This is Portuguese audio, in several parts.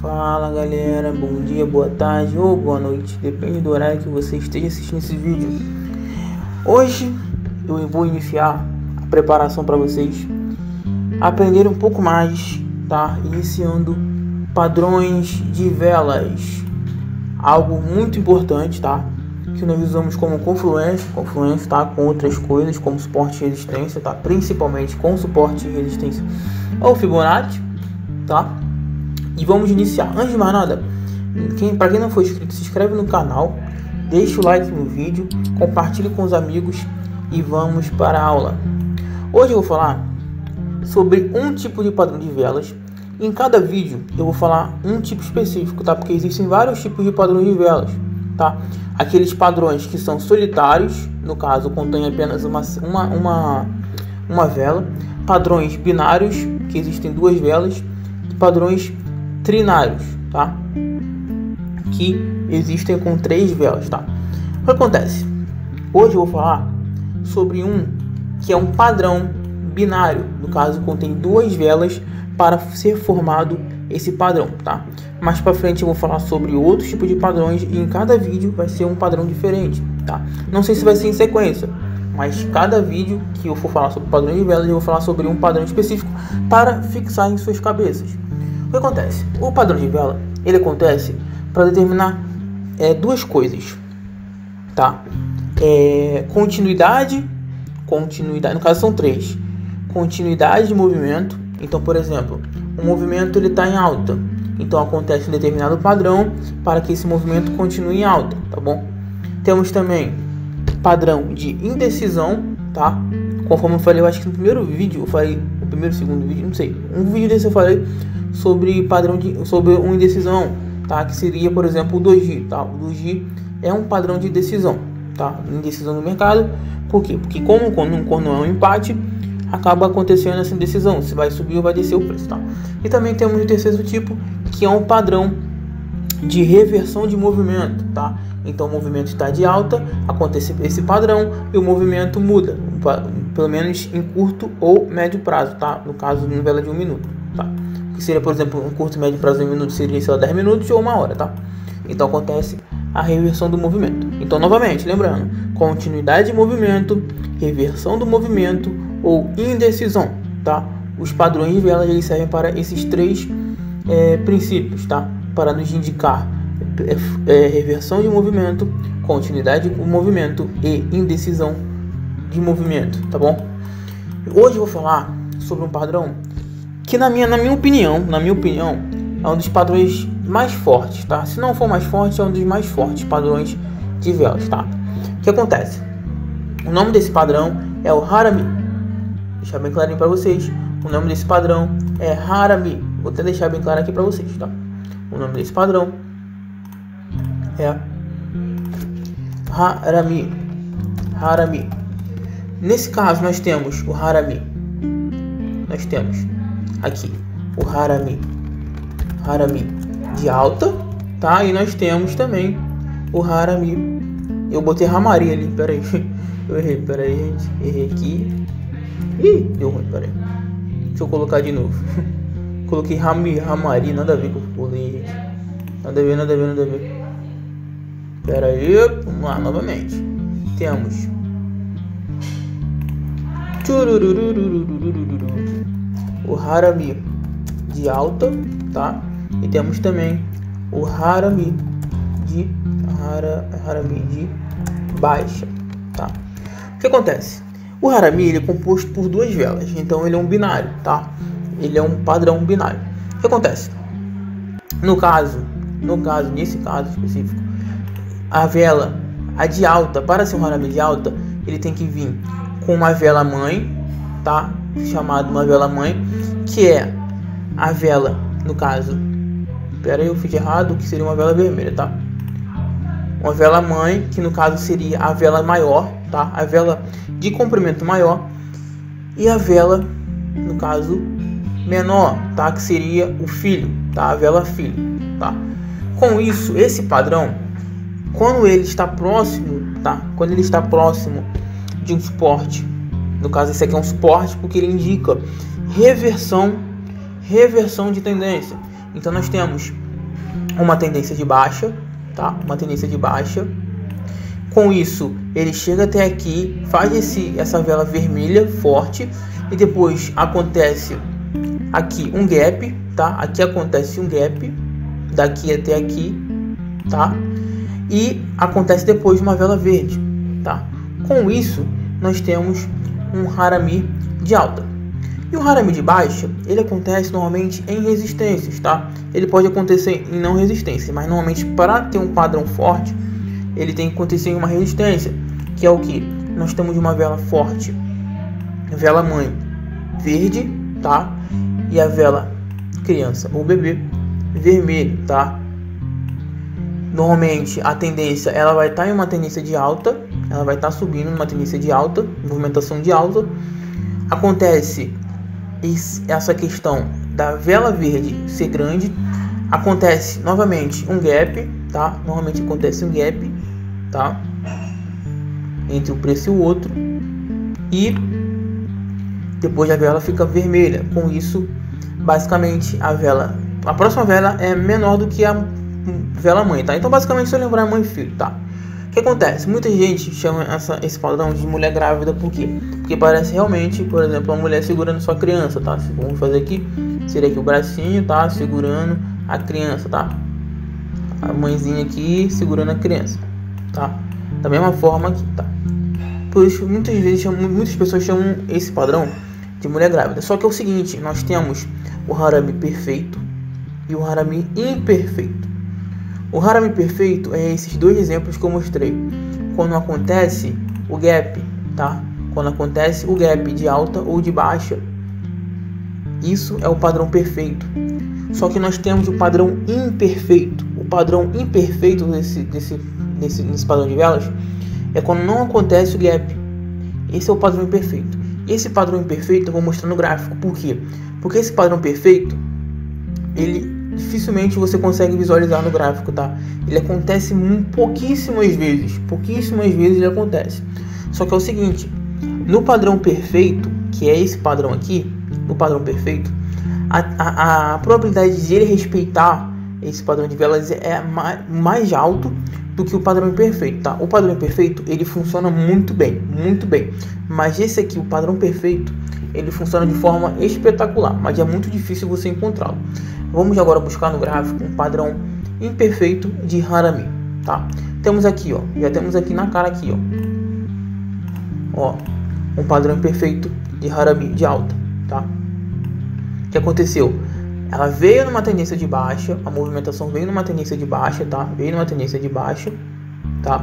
Fala galera, bom dia, boa tarde ou boa noite, depende do horário que você esteja assistindo esse vídeo. Hoje eu vou iniciar a preparação para vocês aprenderem um pouco mais, tá? Iniciando padrões de velas, algo muito importante, tá? Que nós usamos como confluência, tá? Com outras coisas como suporte e resistência, tá? Principalmente com suporte e resistência ao Fibonacci, tá? E vamos iniciar. Antes de mais nada, para quem não for inscrito, se inscreve no canal, deixa o like no vídeo, compartilhe com os amigos e vamos para a aula. Hoje eu vou falar sobre um tipo de padrão de velas. Em cada vídeo eu vou falar um tipo específico, tá? Porque existem vários tipos de padrões de velas, tá? Aqueles padrões que são solitários, no caso contém apenas uma vela, padrões binários, que existem duas velas, e padrões trinários, tá? Que existem com 3 velas, tá? O que acontece? Hoje eu vou falar sobre um que é um padrão binário, no caso contém 2 velas para ser formado esse padrão, tá? Mais para frente eu vou falar sobre outros tipos de padrões e em cada vídeo vai ser um padrão diferente, tá? Não sei se vai ser em sequência, mas cada vídeo que eu for falar sobre padrões de velas eu vou falar sobre um padrão específico para fixar em suas cabeças. O que acontece? O padrão de vela, ele acontece para determinar duas coisas, tá? Continuidade, no caso são 3. Continuidade de movimento. Então, por exemplo, o movimento ele está em alta, então acontece um determinado padrão para que esse movimento continue em alta, tá bom? Temos também padrão de indecisão, tá? Conforme eu falei, eu acho que no primeiro vídeo eu falei, no primeiro, segundo vídeo, não sei, um vídeo desse eu falei sobre sobre uma indecisão, tá? Que seria, por exemplo, o doji, tá? O doji é um padrão de indecisão, tá? Indecisão no mercado. Por quê? Porque quando é um empate, acaba acontecendo essa indecisão, se vai subir ou vai descer o preço, tá? E também temos o terceiro tipo, que é um padrão de reversão de movimento, tá? Então o movimento está de alta, acontece esse padrão e o movimento muda, pelo menos em curto ou médio prazo, tá? No caso, em vela de 1 minuto, tá? Que seria, por exemplo, um curto e médio prazo de 1 minuto seria, sei lá, 10 minutos ou 1 hora, tá? Então acontece a reversão do movimento. Então, novamente, lembrando, continuidade de movimento, reversão do movimento ou indecisão, tá? Os padrões de velas eles servem para esses 3 princípios, tá? Para nos indicar reversão de movimento, continuidade de movimento e indecisão de movimento, tá bom? Hoje eu vou falar sobre um padrão que na minha opinião, é um dos padrões mais fortes, tá? Se não for mais forte, é um dos mais fortes padrões de velas, tá? O que acontece? O nome desse padrão é o Harami. Deixar bem clarinho para vocês. O nome desse padrão é Harami. Vou até deixar bem claro aqui para vocês, tá? O nome desse padrão é Harami. Harami. Nesse caso nós temos o Harami. Nós temos aqui o Harami de alta, tá? E nós temos também o Harami. Eu botei Ramari ali, peraí. Eu errei, peraí, gente. Errei aqui. Ih, deu ruim, peraí. Deixa eu colocar de novo. Coloquei Ramari, nada a ver com o que eu pulei, gente. Nada a ver. Pera aí, vamos lá, novamente. Temos o Harami de alta, tá? E temos também o Harami de baixa, tá? O que acontece? O Harami ele é composto por 2 velas, então ele é um binário, tá? Ele é um padrão binário. O que acontece? Nesse caso específico, a vela, a de alta, para ser um Harami de alta, ele tem que vir com uma vela mãe, tá? Chamada uma vela mãe, que é a vela, no caso, pera aí, eu fiz errado, que seria uma vela vermelha, tá? Uma vela mãe, que no caso seria a vela maior, tá? A vela de comprimento maior, e a vela, no caso, menor, tá? Que seria o filho, tá? A vela filho, tá? Com isso, esse padrão, quando ele está próximo, tá? Quando ele está próximo de um suporte, no caso esse aqui é um suporte porque ele indica reversão de tendência. Então nós temos uma tendência de baixa, tá? Uma tendência de baixa. Com isso, ele chega até aqui, faz essa vela vermelha forte e depois acontece aqui um gap, tá? Aqui acontece um gap, daqui até aqui, tá? E acontece depois uma vela verde, tá? Com isso, nós temos um Harami de alta. E o Harami de baixa, ele acontece normalmente em resistências, tá? Ele pode acontecer em não resistência, mas normalmente para ter um padrão forte, ele tem que acontecer em uma resistência, que é o que? Nós temos uma vela forte, vela mãe verde, tá? E a vela criança ou bebê vermelho, tá? Normalmente a tendência, ela vai estar em uma tendência de alta, ela vai estar subindo numa tendência de alta, movimentação de alta. Acontece essa questão da vela verde ser grande, acontece novamente um gap, tá? Normalmente acontece um gap, tá? Entre um preço e o outro, e depois a vela fica vermelha. Com isso, basicamente a próxima vela é menor do que a vela mãe, tá? Então basicamente, se eu lembrar mãe e filho, tá? O que acontece? Muita gente chama esse padrão de mulher grávida, por quê? Porque parece realmente, por exemplo, uma mulher segurando sua criança, tá? Vamos fazer aqui, seria aqui o bracinho, tá? Segurando a criança, tá? A mãezinha aqui segurando a criança, tá? Da mesma forma aqui, tá? Por isso, muitas pessoas chamam esse padrão de mulher grávida. Só que é o seguinte, nós temos o Harami perfeito e o Harami imperfeito. O Harami perfeito é esses dois exemplos que eu mostrei. Quando acontece o gap, tá? Quando acontece o gap de alta ou de baixa, isso é o padrão perfeito. Só que nós temos o padrão imperfeito. O padrão imperfeito nesse padrão de velas é quando não acontece o gap. Esse é o padrão imperfeito. Esse padrão imperfeito eu vou mostrar no gráfico. Por quê? Porque esse padrão perfeito, ele dificilmente você consegue visualizar no gráfico, tá? Ele acontece pouquíssimas vezes ele acontece. Só que é o seguinte, no padrão perfeito, que é esse padrão aqui, no padrão perfeito, a probabilidade de ele respeitar esse padrão de velas é mais alto do que o padrão imperfeito, tá? O padrão imperfeito, ele funciona muito bem, mas esse aqui, o padrão perfeito, ele funciona de forma espetacular, mas é muito difícil você encontrá-lo. Vamos agora buscar no gráfico um padrão imperfeito de Harami, tá? Temos aqui, ó, já temos aqui na cara aqui, ó, um padrão imperfeito de Harami de alta, tá? O que aconteceu? Ela veio numa tendência de baixa, a movimentação veio numa tendência de baixa, tá? Veio numa tendência de baixa, tá?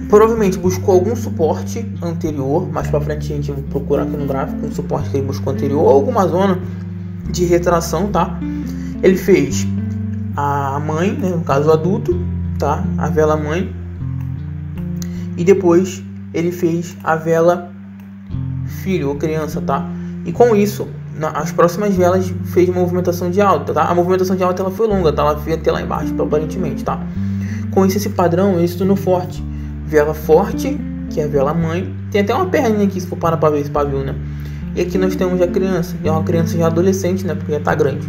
Provavelmente buscou algum suporte anterior, mais para frente a gente vai procurar aqui no gráfico um suporte que ele buscou anterior, ou alguma zona de retração, tá? Ele fez a mãe, né, no caso o adulto, tá? A vela mãe, e depois ele fez a vela filho ou criança, tá? E com isso, as próximas velas fez movimentação de alta, tá? A movimentação de alta ela foi longa, tá? Ela veio até lá embaixo, aparentemente, tá? Com isso, esse padrão, esse tornou forte. Vela forte, que é a vela mãe. Tem até uma perninha aqui, se for parar pra ver esse pavio, né? E aqui nós temos a criança, que é uma criança já adolescente, né? Porque já tá grande,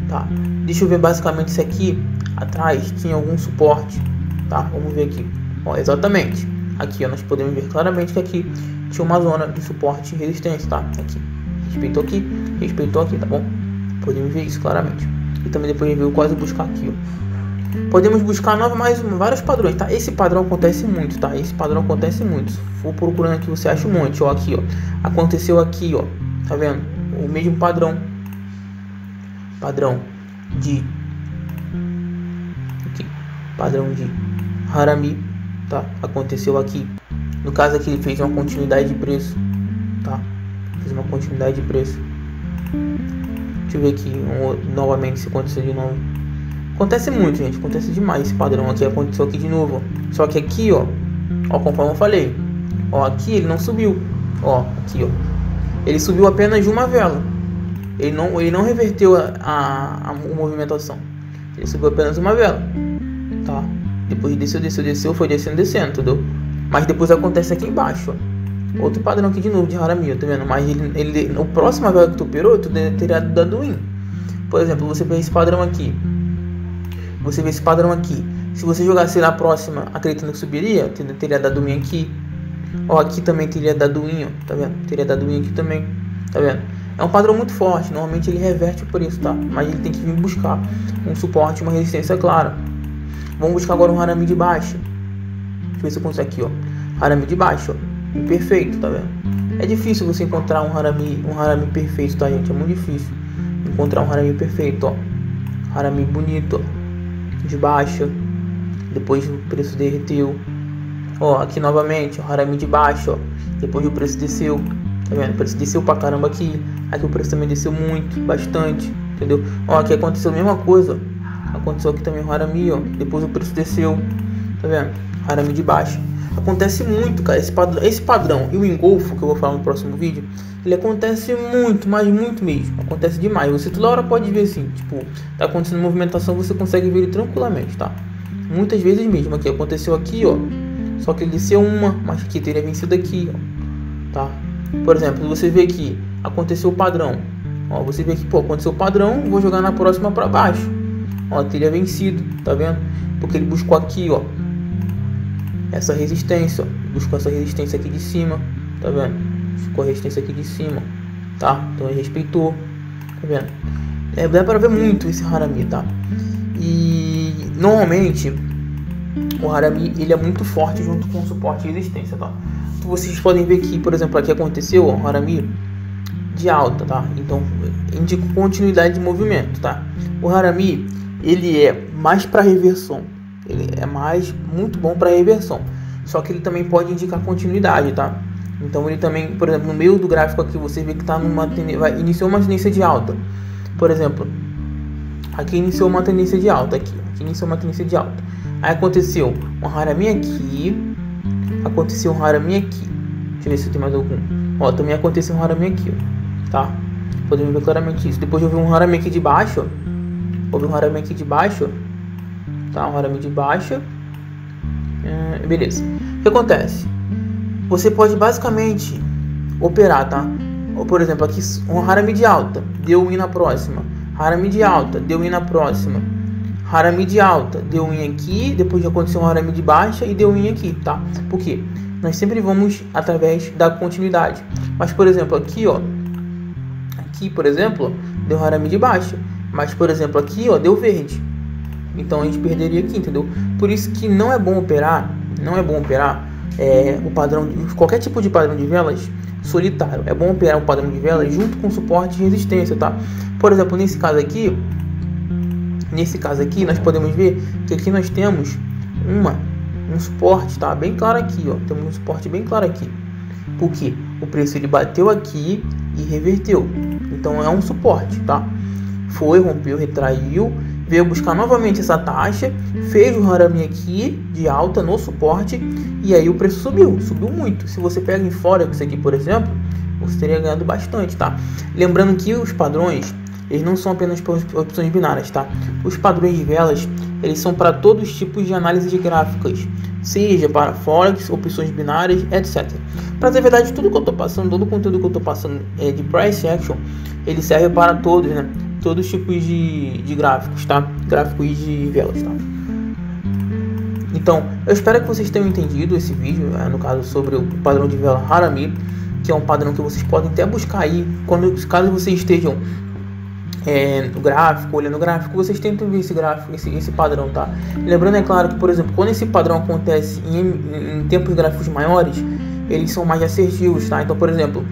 tá? Deixa eu ver basicamente se aqui atrás tinha algum suporte, tá? Vamos ver aqui, ó, exatamente. Aqui, ó, nós podemos ver claramente que aqui tinha uma zona de suporte e resistência, tá? Aqui, respeitou aqui, tá bom? Podemos ver isso claramente. E também depois veio quase buscar aqui, ó. Podemos buscar vários padrões, tá? Esse padrão acontece muito, tá? Esse padrão acontece muito. Se for procurando aqui, você acha um monte, ó, aqui, ó. Aconteceu aqui, ó. Tá vendo? O mesmo padrão. Padrão de... aqui. Padrão de Harami, tá? Aconteceu aqui. No caso aqui, ele fez uma continuidade de preço, tá? Fez uma continuidade de preço. Deixa eu ver aqui novamente se aconteceu de novo. Acontece muito, gente. Acontece demais esse padrão aqui. Aconteceu aqui de novo. Só que aqui, ó, conforme eu falei, ó, aqui ele não subiu. Ó, aqui, ó, ele subiu apenas uma vela. Ele não reverteu a movimentação. Ele subiu apenas uma vela, tá? Depois desceu, foi descendo, entendeu? Mas depois acontece aqui embaixo, ó. Outro padrão aqui de novo de Harami, tá vendo? Mas o próximo vela que tu operou, tu teria dado win. Por exemplo, você vê esse padrão aqui. Se você jogasse na próxima acreditando que subiria, teria dado win aqui. Ó, aqui também teria dado win, ó, tá vendo? Teria dado win aqui também, tá vendo? É um padrão muito forte, normalmente ele reverte o preço, tá? Mas ele tem que vir buscar um suporte, uma resistência clara. Vamos buscar agora um Harami de baixa. Deixa eu ver se eu consigo aqui, ó. Harami de baixa, ó. Imperfeito, tá vendo? É difícil você encontrar um Harami perfeito, tá, gente? É muito difícil encontrar um Harami perfeito, ó. Harami bonito, ó. De baixa. Depois o preço derreteu. Ó, aqui novamente, o Harami de baixa, ó. Depois o preço desceu. Tá vendo? O preço desceu pra caramba aqui. Aqui o preço também desceu muito, bastante. Entendeu? Ó, aqui aconteceu a mesma coisa. Aconteceu aqui também o Harami, ó. Depois o preço desceu. Tá vendo? Harami de baixa. Acontece muito, cara. Esse padrão e o engolfo, que eu vou falar no próximo vídeo, ele acontece muito, mas muito mesmo. Acontece demais. Você toda hora pode ver assim, tipo, tá acontecendo movimentação, você consegue ver ele tranquilamente, tá? Muitas vezes mesmo. Aqui aconteceu aqui, ó. Só que ele desceu uma, mas aqui teria vencido aqui, ó. Tá? Por exemplo, você vê aqui, aconteceu o padrão. Ó, você vê aqui, pô, aconteceu o padrão, vou jogar na próxima para baixo. Ó, teria vencido, tá vendo? Porque ele buscou aqui, ó, essa resistência, ó. Buscou essa resistência aqui de cima, tá vendo? Buscou a resistência aqui de cima, tá? Então ele respeitou, tá vendo? Dá para ver muito esse Harami, tá? E normalmente o Harami, ele é muito forte junto com o suporte e resistência, tá? Então, vocês podem ver que, por exemplo, aqui aconteceu, ó, o Harami de alta, tá? Então indica continuidade de movimento, tá? O Harami, ele é mais para reversão, ele é muito bom para reversão, só que ele também pode indicar continuidade, tá? Então ele também, por exemplo, no meio do gráfico aqui você vê que tá iniciou uma tendência de alta, por exemplo, aqui iniciou uma tendência de alta, aqui iniciou uma tendência de alta, aí aconteceu um Harami aqui, aconteceu um Harami aqui, deixa eu ver se tem mais algum, ó, também aconteceu um Harami aqui, ó, tá? Podemos ver claramente isso. Depois eu vi um Harami aqui de baixo, ó. Houve um Harami aqui de baixo, tá? Um Harami de baixa. Beleza. O que acontece? Você pode basicamente operar, tá? Ou, por exemplo, aqui um Harami de alta, deu win na próxima. Harami de alta, deu win na próxima. Harami de alta, deu win aqui. Depois de acontecer um Harami de baixa e deu win aqui, tá? Por quê? Nós sempre vamos através da continuidade. Mas, por exemplo, aqui, ó. Aqui, por exemplo, deu Harami de baixa. Mas, por exemplo, aqui, ó, deu verde. Então a gente perderia aqui, entendeu? Por isso que não é bom operar o padrão, qualquer tipo de padrão de velas solitário. É bom operar um padrão de velas junto com suporte e resistência, tá? Por exemplo, nesse caso aqui, nós podemos ver que aqui nós temos um suporte, tá? Bem claro aqui, ó. Temos um suporte bem claro aqui. Porque o preço ele bateu aqui e reverteu. Então é um suporte, tá? Foi, rompeu, retraiu, veio buscar novamente essa taxa, fez o Harami aqui de alta no suporte e aí o preço subiu muito. Se você pega em Forex aqui, por exemplo, você teria ganhado bastante, tá? Lembrando que os padrões, eles não são apenas para opções binárias, tá? Os padrões de velas, eles são para todos os tipos de análise de gráficas, seja para Forex, opções binárias, etc. Para dizer a verdade, tudo que eu tô passando, todo o conteúdo que eu tô passando de Price Action, ele serve para todos, né? Todos os tipos de gráficos, tá? Gráficos de velas, tá? Então, eu espero que vocês tenham entendido esse vídeo, no caso sobre o padrão de vela Harami, que é um padrão que vocês podem até buscar aí, caso vocês estejam no gráfico, olhando o gráfico, vocês tentam ver esse gráfico, esse padrão, tá? Lembrando, é claro, que, por exemplo, quando esse padrão acontece em tempos gráficos maiores, eles são mais assertivos, tá? Então, por exemplo,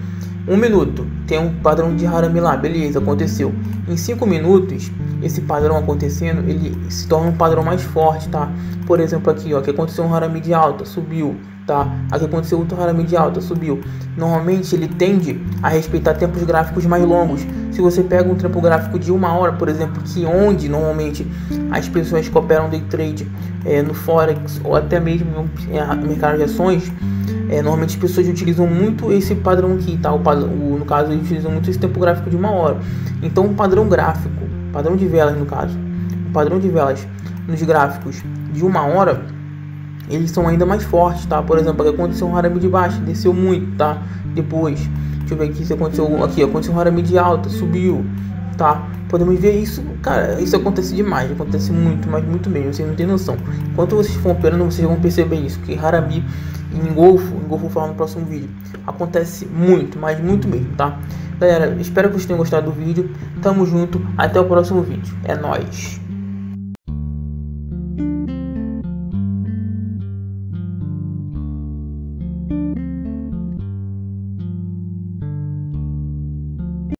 1 minuto, tem um padrão de Harami lá, beleza, aconteceu. Em 5 minutos, esse padrão acontecendo, ele se torna um padrão mais forte, tá? Por exemplo, aqui, ó, que aconteceu um Harami de alta, subiu, tá? Aqui aconteceu outro Harami de alta, subiu. Normalmente, ele tende a respeitar tempos gráficos mais longos. Se você pega um tempo gráfico de 1 hora, por exemplo, que onde normalmente as pessoas que operam day trade no Forex ou até mesmo no mercado de ações, normalmente as pessoas utilizam muito esse padrão aqui, tá? No caso, eles utilizam muito esse tempo gráfico de 1 hora. Então, o padrão gráfico, padrão de velas no caso, o padrão de velas nos gráficos de 1 hora, eles são ainda mais fortes, tá? Por exemplo, aqui aconteceu um Harami de baixo, desceu muito, tá? Depois, deixa eu ver aqui se aconteceu um Harami de alta, subiu, tá? Podemos ver isso, cara, isso acontece demais, acontece muito, mas muito mesmo, vocês não tem noção. Enquanto vocês for operando, vocês vão perceber isso, que Harami em Golfo vou falar no próximo vídeo, acontece muito, mas muito mesmo, tá? Galera, espero que vocês tenham gostado do vídeo, tamo junto, até o próximo vídeo, é nóis!